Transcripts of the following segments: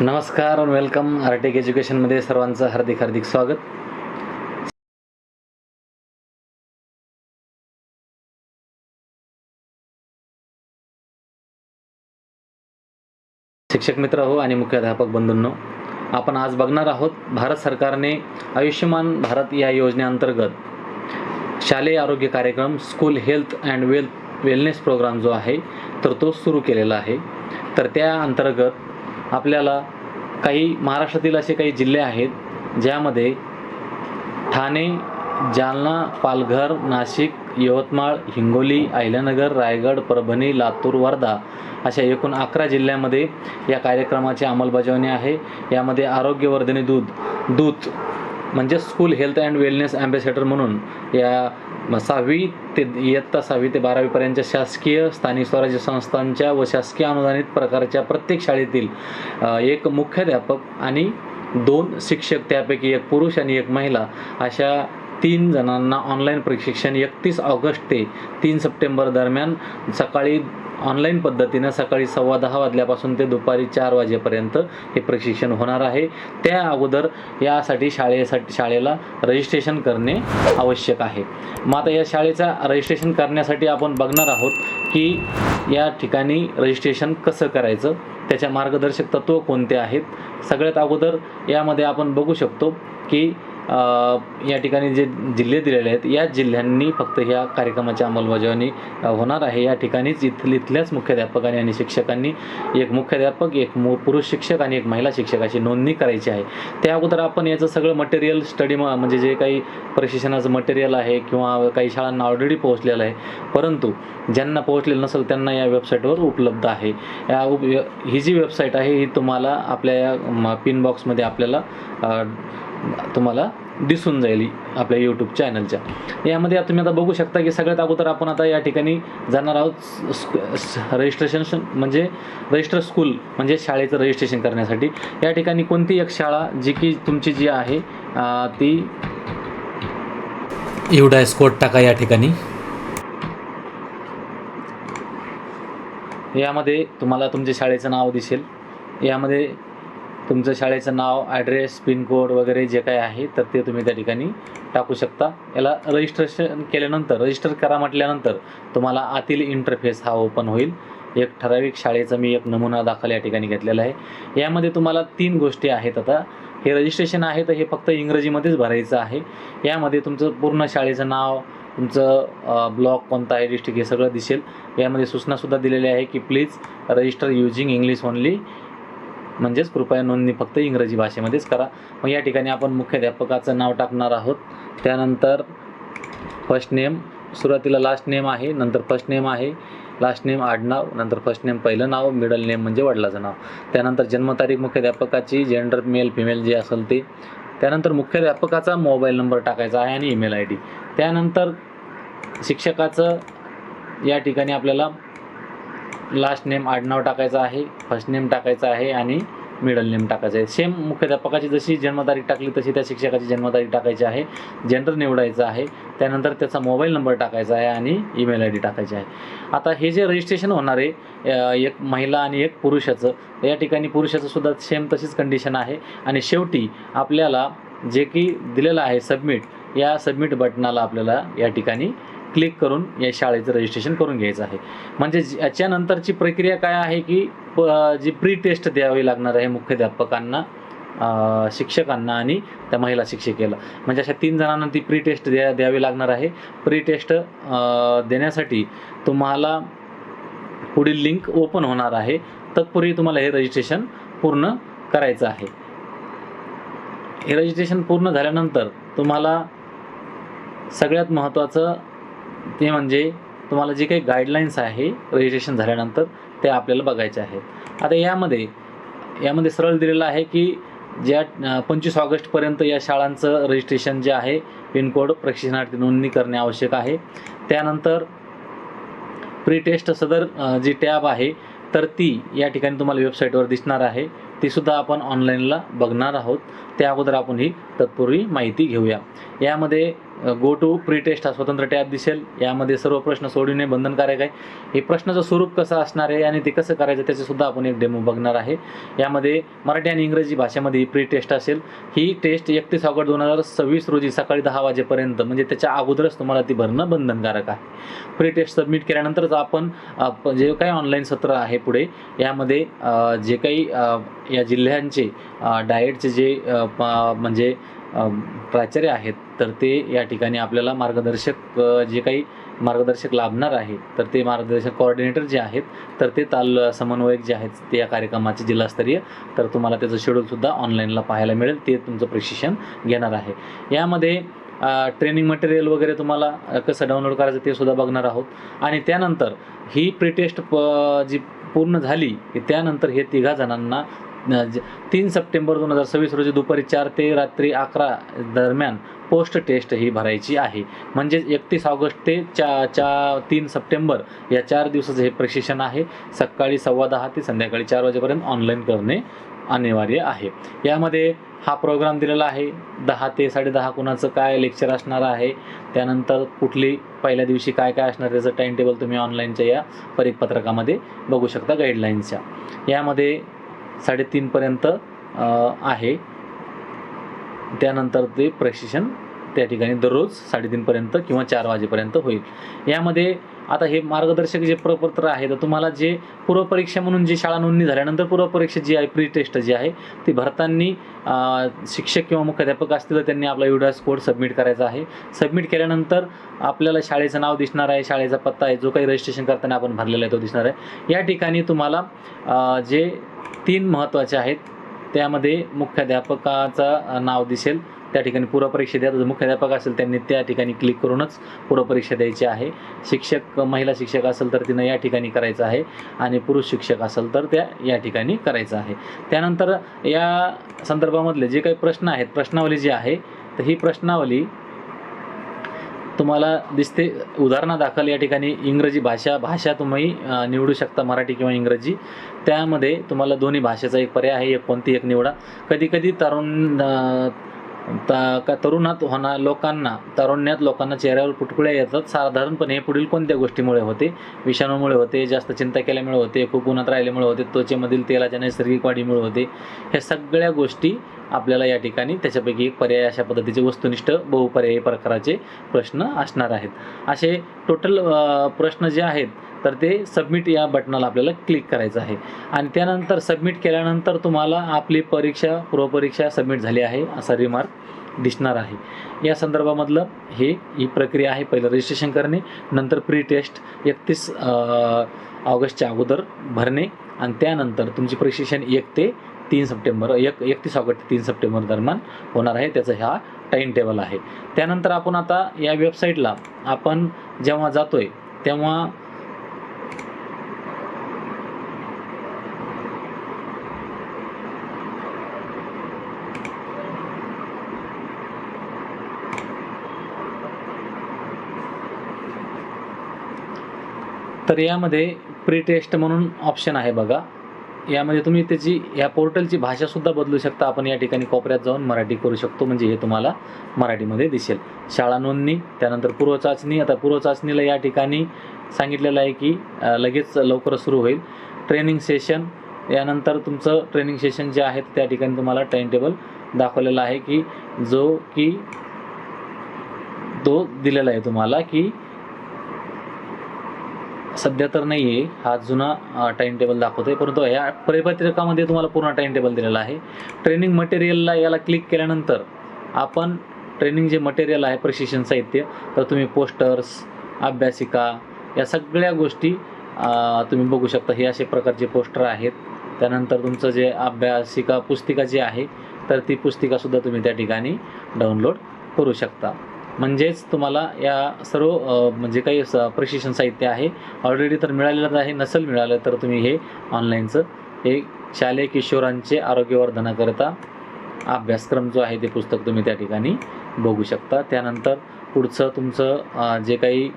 नमस्कार आणि वेलकम आरटेक एज्युकेशनमध्ये सर्वांचं हार्दिक हार्दिक स्वागत. शिक्षक मित्र हो आणि मुख्याध्यापक बंधूंनो, आपण आज बघणार आहोत भारत सरकारने आयुष्यमान भारत या योजनेअंतर्गत शालेय आरोग्य कार्यक्रम school health and wellness program जो आहे तर तो सुरू केलेला आहे. तर त्या अंतर्गत आपल्याला काही महाराष्ट्रातील असे काही जिल्हे आहेत ज्यामध्ये ठाणे, जालना, पालघर, नाशिक, यवतमाळ, हिंगोली, अहिल्यानगर, रायगड, परभणी, लातूर, वर्धा अशा एकूण 11 जिल्ह्यामध्ये या कार्यक्रमाची अंमलबजावणी आहे. यामध्ये आरोग्यवर्धिनी दूत म्हणजे school health and wellness ambassador म्हणून या 6वी ते इयत्ता 6वी ते 12वीपर्यंतच्या शासकीय, स्थानिक स्वराज्य संस्थांच्या व शासकीय अनुदानित प्रकारच्या प्रत्येक शाळेतील एक मुख्याध्यापक आणि 2 शिक्षक, त्यापैकी एक पुरुष आणि एक महिला, अशा 3 जणांना ऑनलाईन प्रशिक्षण 31 ऑगस्ट ते 3 सप्टेंबर दरम्यान सकाळी ऑनलाईन पद्धतीनं सकाळी 10:15 वाजल्यापासून ते दुपारी 4 वाजेपर्यंत हे प्रशिक्षण होणार आहे. त्या अगोदर यासाठी शाळेला रजिस्ट्रेशन करणे आवश्यक आहे. मग आता या शाळेचा रजिस्ट्रेशन करण्यासाठी आपण बघणार आहोत की या ठिकाणी रजिस्ट्रेशन कसं करायचं, त्याच्या मार्गदर्शक तत्त्व कोणते आहेत. सगळ्यात अगोदर यामध्ये आपण बघू शकतो की या ठिकाणी जे जिल्हे दिलेले आहेत या जिल्ह्यांनी फक्त ह्या कार्यक्रमाची अंमलबजावणी होणार आहे. या ठिकाणीच इथल्याच मुख्याध्यापकांनी आणि शिक्षकांनी एक मुख्याध्यापक, एक पुरुष शिक्षक आणि एक महिला शिक्षक अशी नोंदणी करायची आहे. त्या अगोदर आपण याचं सगळं मटेरियल म्हणजे जे काही प्रशिक्षणाचं मटेरियल आहे किंवा काही शाळांना ऑलरेडी पोहोचलेलं आहे, परंतु ज्यांना पोहोचलेलं नसेल त्यांना या वेबसाईटवर उपलब्ध आहे. ही जी वेबसाईट आहे ही तुम्हाला आपल्या पिन बॉक्समध्ये तुम्हाला दिसून जाईल आपल्या यूट्यूब चॅनलच्या. यामध्ये तुम्ही आता बघू शकता की सगळ्यात अगोदर आपण आता या ठिकाणी जाणार आहोत रजिस्टर स्कूल म्हणजे शाळेचं रजिस्ट्रेशन करण्यासाठी. या ठिकाणी कोणती एक शाळा तुमची जी आहे ती एवढा स्कोर टाका. या ठिकाणी यामध्ये तुम्हाला तुमच्या शाळेचं नाव दिसेल. यामध्ये तुमचं शाळेचं नाव, ॲड्रेस, पिनकोड वगैरे जे काय आहे तर ते तुम्ही त्या ठिकाणी टाकू शकता. याला रजिस्ट्रेशन केल्यानंतर, रजिस्टर करा म्हटल्यानंतर तुम्हाला आतील इंटरफेस हा ओपन होईल. एक ठराविक शाळेचा मी एक नमुना दाखल या ठिकाणी घेतलेला आहे. यामध्ये तुम्हाला 3 गोष्टी आहेत. आता हे रजिस्ट्रेशन आहे तर हे फक्त इंग्रजीमध्येच भरायचं आहे. यामध्ये तुमचं पूर्ण शाळेचं नाव, तुमचं ब्लॉक कोणता आहे, डिस्ट्रिक्ट, हे सगळं दिसेल. यामध्ये सूचनासुद्धा दिलेल्या आहे की please register using English only, म्हणजेच कृपया नोंदणी फक्त इंग्रजी भाषेमध्येच करा. मग या ठिकाणी आपण मुख्याध्यापकाचं नाव टाकणार आहोत. त्यानंतर फर्स्ट नेम, सुरुवातीला लास्ट नेम आहे, नंतर फर्स्ट नेम आहे, लास्ट नेम आडनाव, नंतर फर्स्ट नेम पहिलं नाव, मिडल नेम म्हणजे वडिलाचं नाव. त्यानंतर जन्मतारीख मुख्याध्यापकाची, जेंडर मेल फिमेल जे असेल ते. त्यानंतर मुख्याध्यापकाचा मोबाईल नंबर टाकायचा आहे आणि ईमेल ID. त्यानंतर शिक्षकाचं या ठिकाणी आपल्याला लास्ट नेम आडनाव टाकायचं आहे, फर्स्ट नेम टाकायचं आहे आणि मिडल नेम टाकायचं आहे. सेम मुख्याध्यापकाची जशी जन्मतारीख टाकली तशी त्या शिक्षकाची जन्मतारीख टाकायची आहे. जेंडर निवडायचं आहे. त्यानंतर त्याचा मोबाईल नंबर टाकायचा आहे आणि ईमेल ID टाकायची आहे. आता हे जे रजिस्ट्रेशन होणार आहे एक महिला आणि एक पुरुषाचं, या ठिकाणी पुरुषाचं सुद्धा सेम तशीच कंडिशन आहे. आणि शेवटी आपल्याला जे की दिलेलं आहे सबमिट, या सबमिट बटनाला आपल्याला या ठिकाणी क्लिक करून या शाळेचं रजिस्ट्रेशन करून घ्यायचं आहे. म्हणजे याच्यानंतरची प्रक्रिया काय आहे की जी प्री टेस्ट द्यावी लागणार आहे मुख्याध्यापकांना, शिक्षकांना आणि त्या महिला शिक्षिकेला. म्हणजे अशा 3 जणांना ती प्री टेस्ट द्यावी लागणार आहे. प्री टेस्ट देण्यासाठी तुम्हाला पुढील लिंक ओपन होणार आहे. तत्पूर्वी तुम्हाला हे रजिस्ट्रेशन पूर्ण करायचं आहे. हे रजिस्ट्रेशन पूर्ण झाल्यानंतर तुम्हाला सगळ्यात महत्त्वाचं ते म्हणजे तुम्हाला जे काही गाईडलाईन्स आहे रजिस्ट्रेशन झाल्यानंतर ते आपल्याला बघायचे आहेत. आता यामध्ये सरळ दिलेलं आहे की ज्या 25 ऑगस्टपर्यंत या शाळांचं रजिस्ट्रेशन जे आहे, पिनकोड, प्रशिक्षणार्थी नोंदणी करणे आवश्यक आहे. त्यानंतर प्री टेस्ट सदर जी टॅब आहे तर ती या ठिकाणी तुम्हाला वेबसाईटवर दिसणार आहे. तीसुद्धा आपण ऑनलाईनला बघणार आहोत. त्या अगोदर आपण ही तत्पूर्वी माहिती घेऊया. यामध्ये गो टू प्री टेस्ट हा स्वतंत्र टॅब दिसेल. यामध्ये सर्व प्रश्न सोडविणे बंधनकारक आहे. हे प्रश्नाचं स्वरूप कसं असणार आहे आणि ते कसं करायचं त्याचंसुद्धा आपण एक डेमो बघणार आहे. यामध्ये मराठी आणि इंग्रजी भाषेमध्ये ही प्री टेस्ट असेल. ही टेस्ट 31 ऑगस्ट 2026 रोजी सकाळी 10 वाजेपर्यंत, म्हणजे त्याच्या अगोदरच तुम्हाला ती भरणं बंधनकारक आहे. प्री टेस्ट सबमिट केल्यानंतरच आपण जे काही ऑनलाईन सत्र आहे पुढे, यामध्ये जे काही या जिल्ह्यांचे डाएटचे जे म्हणजे प्राचार्य आहेत, तर ते या ठिकाणी आपल्याला जे काही मार्गदर्शक लाभणार आहे, तर ते मार्गदर्शक कोऑर्डिनेटर जे आहेत, तर ते समन्वयक जे आहेत ते या कार्यक्रमाचे जिल्हास्तरीय, तर तुम्हाला त्याचं शेड्यूलसुद्धा ऑनलाईनला पाहायला मिळेल. ते तुमचं प्रशिक्षण घेणार आहे. यामध्ये ट्रेनिंग मटेरियल वगैरे तुम्हाला कसं डाउनलोड करायचं ते सुद्धा बघणार आहोत. आणि त्यानंतर ही प्री टेस्ट जी पूर्ण झाली की त्यानंतर हे 3 जणांना 3 सप्टेंबर 2026 रोजी दुपारी 4 ते रात्री 11 दरम्यान पोस्ट टेस्ट ही भरायची आहे. म्हणजेच 31 ऑगस्ट ते 3 सप्टेंबर या 4 दिवसाचं हे प्रशिक्षण आहे. सकाळी 10:15 ते संध्याकाळी 4 वाजेपर्यंत ऑनलाईन करणे अनिवार्य आहे. यामध्ये हा प्रोग्राम दिलेला आहे. 10 ते 10:30 कुणाचं काय लेक्चर असणार आहे, त्यानंतर कुठली पहिल्या दिवशी काय काय असणार त्याचं टाईम टेबल तुम्ही ऑनलाईनच्या या परिपत्रकामध्ये बघू शकता गाईडलाईन्सच्या. यामध्ये 3:30 पर्यंत आहे. त्यानंतर ते प्रशिक्षण त्या ठिकाणी दररोज 3:30 पर्यंत किंवा 4 वाजेपर्यंत होईल. यामध्ये आता हे मार्गदर्शक जे प्रपत्र आहे, तर तुम्हाला जे पूर्वपरीक्षा म्हणून जी शाळा नोंदणी झाल्यानंतर पूर्वपरीक्षा जी आहे, प्री टेस्ट जी आहे, ती भरताना शिक्षक किंवा मुख्याध्यापक असतील तर त्यांनी आपला UDAS कोड सबमिट करायचा आहे. सबमिट केल्यानंतर आपल्याला शाळेचं नाव दिसणार आहे, शाळेचा पत्ता आहे, जो काही रजिस्ट्रेशन करताना आपण भरलेला आहे तो दिसणार आहे. या ठिकाणी तुम्हाला जे 3 महत्त्वाचे आहेत, त्यामध्ये मुख्याध्यापकाचं नाव दिसेल. त्या ठिकाणी पूर्वपरीक्षा द्या. जर मुख्याध्यापक असेल त्यांनी त्या ठिकाणी क्लिक करूनच पूर्वपरीक्षा द्यायची आहे. शिक्षक महिला शिक्षक असेल तर तिनं या ठिकाणी करायचं आहे, आणि पुरुष शिक्षक असेल तर त्या या ठिकाणी करायचं आहे. त्यानंतर या संदर्भामधले जे काही प्रश्न आहेत, प्रश्नावली जी आहे, तर ही प्रश्नावली तुम्हाला दिसते. उदाहरणादाखल या ठिकाणी इंग्रजी भाषा तुम्ही निवडू शकता, मराठी किंवा इंग्रजी. त्यामध्ये तुम्हाला दोन्ही भाषेचा एक पर्याय आहे, कोणती एक निवडा. कधीकधी तारुण्यात लोकांना चेहऱ्यावर पुटकुळ्या येतात. साधारणपणे हे पुढील कोणत्या गोष्टीमुळे होते? विषाणूमुळे होते, जास्त चिंता केल्यामुळे होते, खूप उन्हात राहिल्यामुळे होते, त्वचेमधील तेलाच्या नैसर्गिक वाढीमुळे होते. ह्या सगळ्या गोष्टी आपल्याला या ठिकाणी त्याच्यापैकी एक पर्याय अशा पद्धतीचे वस्तुनिष्ठ बहुपर्यायी प्रकाराचे प्रश्न असणार आहेत. असे टोटल प्रश्न जे आहेत, तर ते सबमिट या बटनाला आपल्याला क्लिक करायचं आहे. आणि त्यानंतर सबमिट केल्यानंतर तुम्हाला आपली पूर्वपरीक्षा सबमिट झाली आहे असा रिमार्क दिसणार आहे. या संदर्भामधलं ही प्रक्रिया आहे. पहिलं रजिस्ट्रेशन करणे, नंतर प्री टेस्ट 31 ऑगस्टच्या अगोदर भरणे, आणि त्यानंतर तुमची प्रशिक्षण 31 ऑगस्ट ते 3 सप्टेंबर दरम्यान होणार आहे. त्याचं हा टाईम टेबल आहे. त्यानंतर आपण आता या वेबसाईटला आपण जेव्हा जातोय तेव्हा तर यामध्ये प्री टेस्ट म्हणून ऑप्शन आहे बघा. यामध्ये तुम्ही या पोर्टलची भाषासुद्धा बदलू शकता. आपण या ठिकाणी कोपऱ्यात जाऊन मराठी करू शकतो, म्हणजे हे तुम्हाला मराठीमध्ये दिसेल. शाळा नोंदणी, त्यानंतर पूर्वचाचणी. आता पूर्वचाचणीला या ठिकाणी सांगितलेलं आहे की लगेच लवकरच सुरू होईल. ट्रेनिंग सेशन, यानंतर तुमचं ट्रेनिंग सेशन जे आहे त्या ठिकाणी तुम्हाला टाईम टेबल दाखवलेला आहे की तो दिलेला आहे तुम्हाला की सध्या तर नाही आहे, हा जुना टाईम टेबल दाखवतोय, परंतु या परिपत्रकामध्ये तुम्हाला पूर्ण टाईम टेबल दिलेला आहे. ट्रेनिंग मटेरियलला याला क्लिक केल्यानंतर आपण ट्रेनिंग जे मटेरियल आहे, प्रशिक्षण साहित्य, तर तुम्ही पोस्टर्स, अभ्यासिका, या सगळ्या गोष्टी तुम्ही बघू शकता. हे असे प्रकारचे पोस्टर आहेत. त्यानंतर तुमचं जे अभ्यासिका पुस्तिका जी आहे, तर ती पुस्तिकासुद्धा तुम्ही त्या ठिकाणी डाउनलोड करू शकता. म्हणजेच तुम्हाला या सर्व म्हणजे काही प्रशिक्षण साहित्य आहे ऑलरेडी तर मिळालेलंच आहे. नसेल मिळालं तर तुम्ही हे ऑनलाईनचं शालेय किशोरांचे आरोग्यवर्धनाकरिता अभ्यासक्रम जो आहे ते पुस्तक तुम्ही त्या ठिकाणी बघू शकता. त्यानंतर पुढचं तुमचं जे काही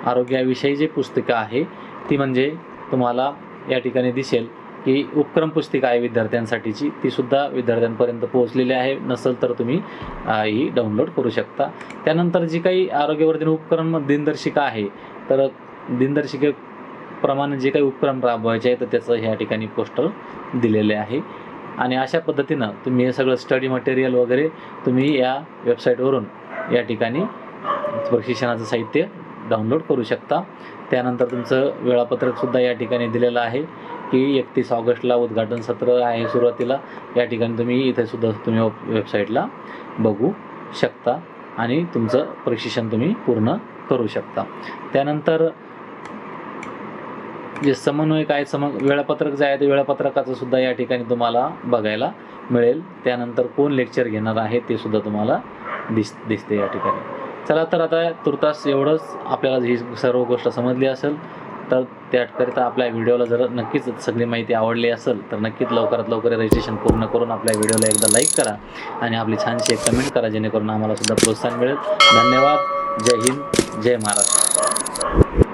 आरोग्याविषयी जे पुस्तिका आहे ती म्हणजे तुम्हाला या ठिकाणी दिसेल की उपक्रम पुस्तिका आहे विद्यार्थ्यांसाठीची, तीसुद्धा विद्यार्थ्यांपर्यंत पोहोचलेली आहे. नसेल तर तुम्ही ही डाउनलोड करू शकता. त्यानंतर जी काही आरोग्यवर्धन उपक्रम दिनदर्शिका आहे, तर दिनदर्शिकेप्रमाणे जे काही उपक्रम राबवायचे आहे तर त्याचं ह्या ठिकाणी पोस्टर दिलेले आहे. आणि अशा पद्धतीनं तुम्ही हे सगळं स्टडी मटेरियल वगैरे तुम्ही या वेबसाईटवरून या ठिकाणी प्रशिक्षणाचं साहित्य डाउनलोड करू शकता. त्यानंतर तुमचं वेळापत्रकसुद्धा या ठिकाणी दिलेलं आहे की 31 ऑगस्टला उद्घाटन सत्र आहे सुरुवातीला. या ठिकाणी तुम्ही इथेसुद्धा तुम्ही वेबसाईटला बघू शकता आणि तुमचं प्रशिक्षण तुम्ही पूर्ण करू शकता. त्यानंतर जे समन्वयक आहे वेळापत्रक जे आहे ते वेळापत्रकाचं सुद्धा या ठिकाणी तुम्हाला बघायला मिळेल. त्यानंतर कोण लेक्चर घेणार आहे ते सुद्धा तुम्हाला दिसते या ठिकाणी. चला तर आता तुर्तास एवढंच. आपल्याला ही सर्व गोष्ट समजली असेल तर त्याकरिता आपल्या व्हिडिओला जर नक्कीच सगळी माहिती आवडली असेल तर नक्कीच लवकरात लवकर रजिस्ट्रेशन पूर्ण करून आपल्या व्हिडिओला एकदा लाईक करा आणि आपली छानशी एक कमेंट करा, जेणेकरून आम्हाला सुद्धा प्रोत्साहन मिळेल. धन्यवाद. जय हिंद, जय महाराष्ट्र.